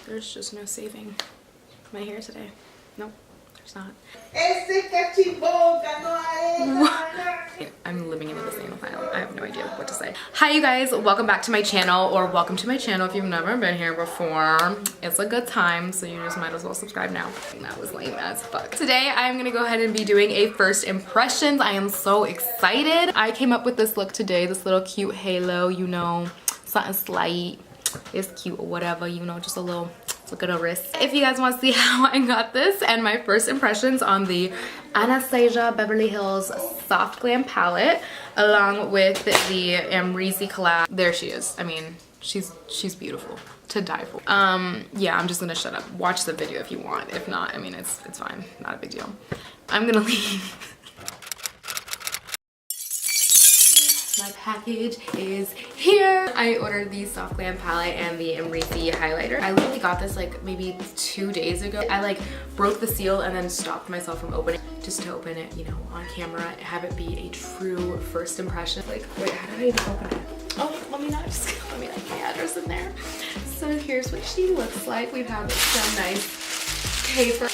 There's just no saving my hair today. Nope, there's not. I'm living in the same asylum. I have no idea what to say. Hi you guys, welcome back to my channel, or welcome to my channel if you've never been here before. It's a good time, so you just might as well subscribe now. That was lame as fuck. Today I'm gonna go ahead and be doing a first impressions. I am so excited. I came up with this look today, this little cute halo, you know, something slight. It's cute or whatever, you know, just a little look at her wrist. If you guys want to see how I got this and my first impressions on the Anastasia Beverly Hills Soft Glam palette, along with the Amrezy collab, there she is. I mean, she's beautiful to die for. Yeah, I'm just gonna shut up. Watch the video if you want. If not, I mean, it's fine. Not a big deal. I'm gonna leave. My package is here. I ordered the Soft Glam palette and the Amrezy highlighter. I literally got this like maybe 2 days ago. I like broke the seal and then stopped myself from opening just to open it, you know, on camera, have it be a true first impression. Like, wait, how did I even open it? Oh, let me not my address in there. So here's what she looks like. We have some nice paper.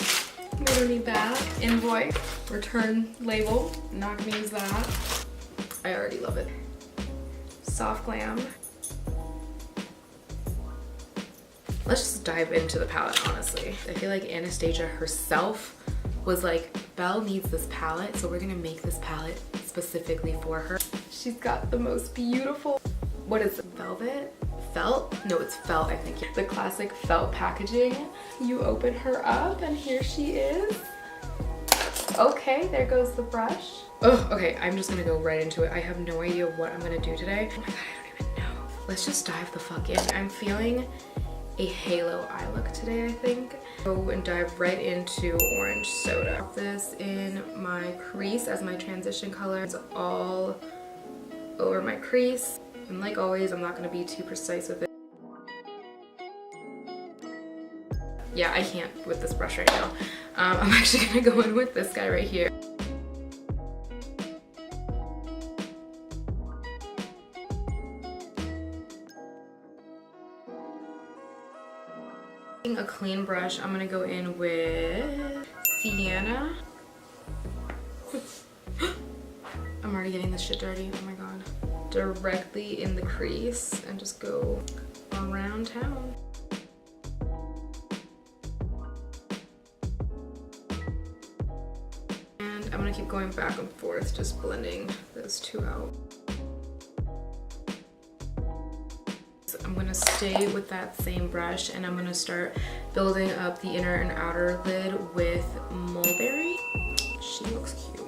We don't need that. Invoice, return label. Not gonna use that. I already love it. Soft Glam. Let's just dive into the palette, honestly. I feel like Anastasia herself was like, Belle needs this palette, so we're gonna make this palette specifically for her. She's got the most beautiful, what is it, velvet? Felt? No, it's felt, I think. The classic felt packaging. You open her up and here she is. Okay, there goes the brush. Oh, okay, I'm just gonna go right into it. I have no idea what I'm gonna do today. Oh my god, I don't even know. Let's just dive the fuck in. I'm feeling a halo eye look today, I think. Go and dive right into orange soda. This in my crease as my transition color. It's all over my crease. And like always, I'm not gonna be too precise with it. Yeah, I can't with this brush right now. I'm actually gonna go in with this guy right here. A clean brush, I'm gonna go in with Sienna. I'm already getting this shit dirty, oh my god. Directly in the crease and just go around town. And I'm gonna keep going back and forth, just blending those two out. I'm gonna stay with that same brush and I'm gonna start building up the inner and outer lid with Mulberry. She looks cute.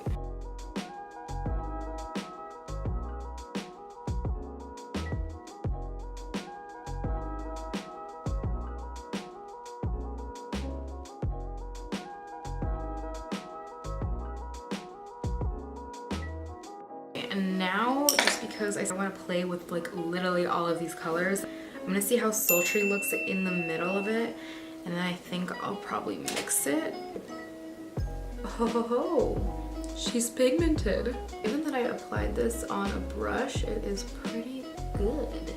And now, just because I want to play with like literally all of these colors, I'm gonna see how sultry looks in the middle of it, and then I think I'll probably mix it. Oh ho ho, she's pigmented. Even that I applied this on a brush, it is pretty good.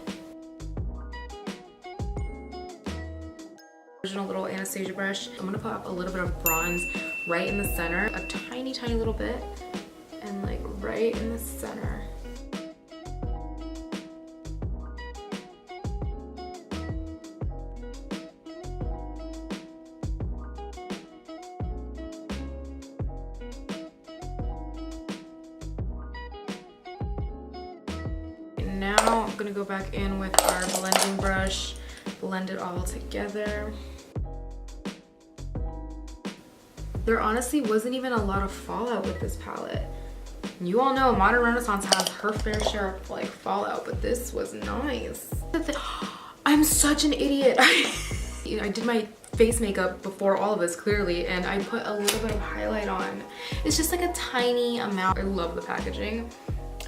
Original little Anastasia brush. I'm gonna put up a little bit of bronze right in the center, a tiny little bit, and like right in the center. And now I'm gonna go back in with our blending brush, blend it all together. There honestly wasn't even a lot of fallout with this palette. You all know Modern Renaissance has her fair share of like fallout, but this was nice. I'm such an idiot. I did my face makeup before all of this clearly, and I put a little bit of highlight on. It's just like a tiny amount. I love the packaging.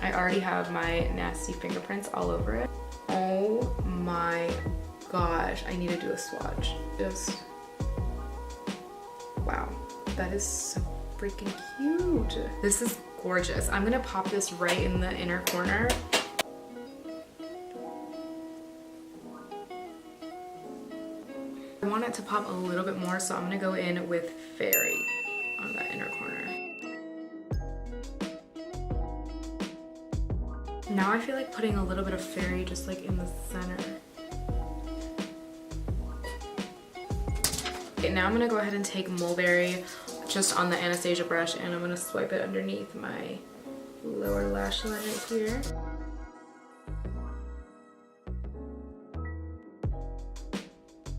I already have my nasty fingerprints all over it. Oh my gosh, I need to do a swatch. Just, wow, that is so freaking cute. This is gorgeous. I'm gonna pop this right in the inner corner. I want it to pop a little bit more, so I'm gonna go in with Fairy on that inner corner. Now I feel like putting a little bit of Fairy just like in the center. Okay, now I'm gonna go ahead and take Mulberry just on the Anastasia brush, and I'm gonna swipe it underneath my lower lash line right here.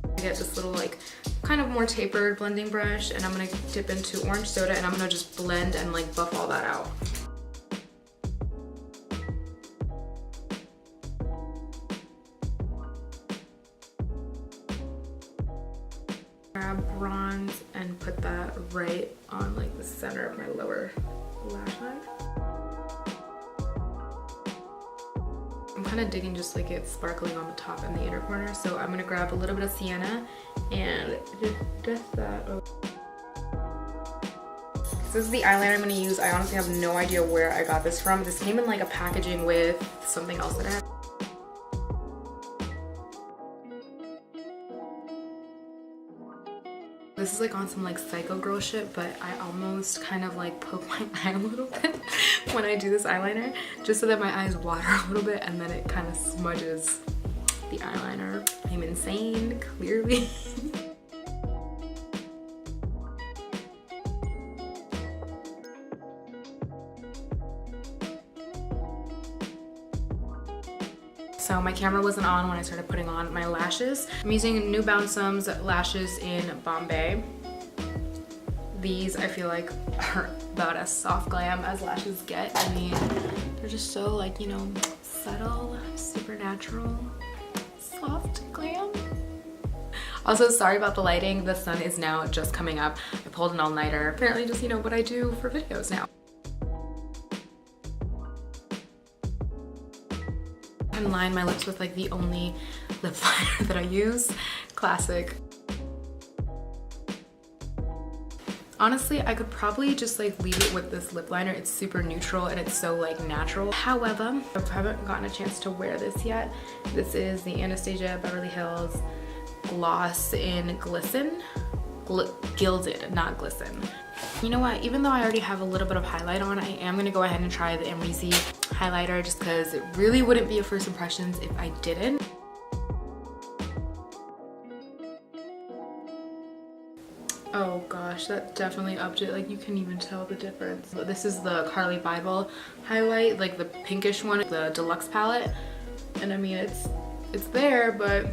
I get this little like kind of more tapered blending brush, and I'm gonna dip into orange soda, and I'm gonna just blend and like buff all that out. Grab bronze and put that right on like the center of my lower lash line. I'm kind of digging just like it's sparkling on the top and the inner corner, so I'm gonna grab a little bit of sienna and just dust that over. This is the eyeliner I'm gonna use. I honestly have no idea where I got this from. This came in like a packaging with something else that I had. This is like on some like psycho girl shit, but I almost kind of like poke my eye a little bit when I do this eyeliner, just so that my eyes water a little bit and then it kind of smudges the eyeliner. I'm insane, clearly. So my camera wasn't on when I started putting on my lashes. I'm using New Bounce's lashes in Bombay. These I feel like are about as soft glam as lashes get. I mean, they're just so like, you know, subtle, super natural, soft glam. Also, sorry about the lighting. The sun is now just coming up. I pulled an all-nighter. Apparently just, you know, what I do for videos now. And line my lips with like the only lip liner that I use. Classic. Honestly, I could probably just like leave it with this lip liner. It's super neutral and it's so like natural. However, I haven't gotten a chance to wear this yet. This is the Anastasia Beverly Hills Gloss in Glisten. Gilded, not Glisten. You know what, even though I already have a little bit of highlight on, I am gonna go ahead and try the Amrezy highlighter just because it really wouldn't be a first impressions if I didn't. Oh gosh, that definitely upped it. Like, you can even tell the difference. This is the Carly Bible highlight, like the pinkish one, the deluxe palette. And I mean, it's there, but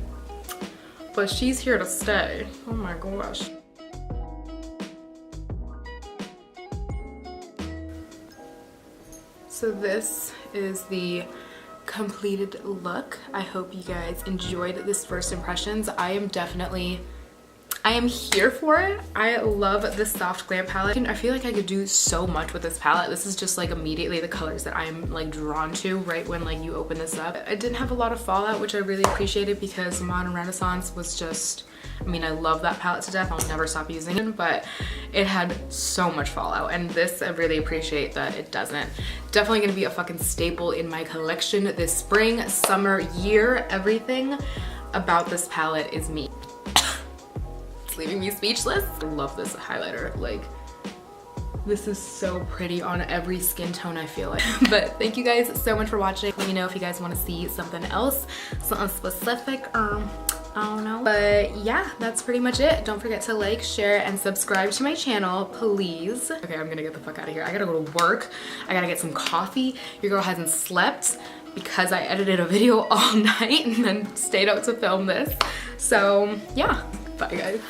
she's here to stay. Oh my gosh. So this is the completed look. I hope you guys enjoyed this first impressions. I am here for it. I love this soft glam palette. I feel like I could do so much with this palette. This is just like immediately the colors that I'm like drawn to right when like you open this up. I didn't have a lot of fallout, which I really appreciated because Modern Renaissance was just, I mean, I love that palette to death. I'll never stop using it, but it had so much fallout, and this I really appreciate that it doesn't. Definitely gonna be a fucking staple in my collection this spring, summer, year. Everything about this palette is me. It's leaving me speechless. I love this highlighter. Like, this is so pretty on every skin tone, I feel like. But thank you guys so much for watching. Let me know if you guys want to see something else, something specific, I don't know. But yeah, that's pretty much it. Don't forget to like, share, and subscribe to my channel, please. Okay, I'm gonna get the fuck out of here. I gotta go to work. I gotta get some coffee. Your girl hasn't slept because I edited a video all night and then stayed up to film this. So yeah, bye guys.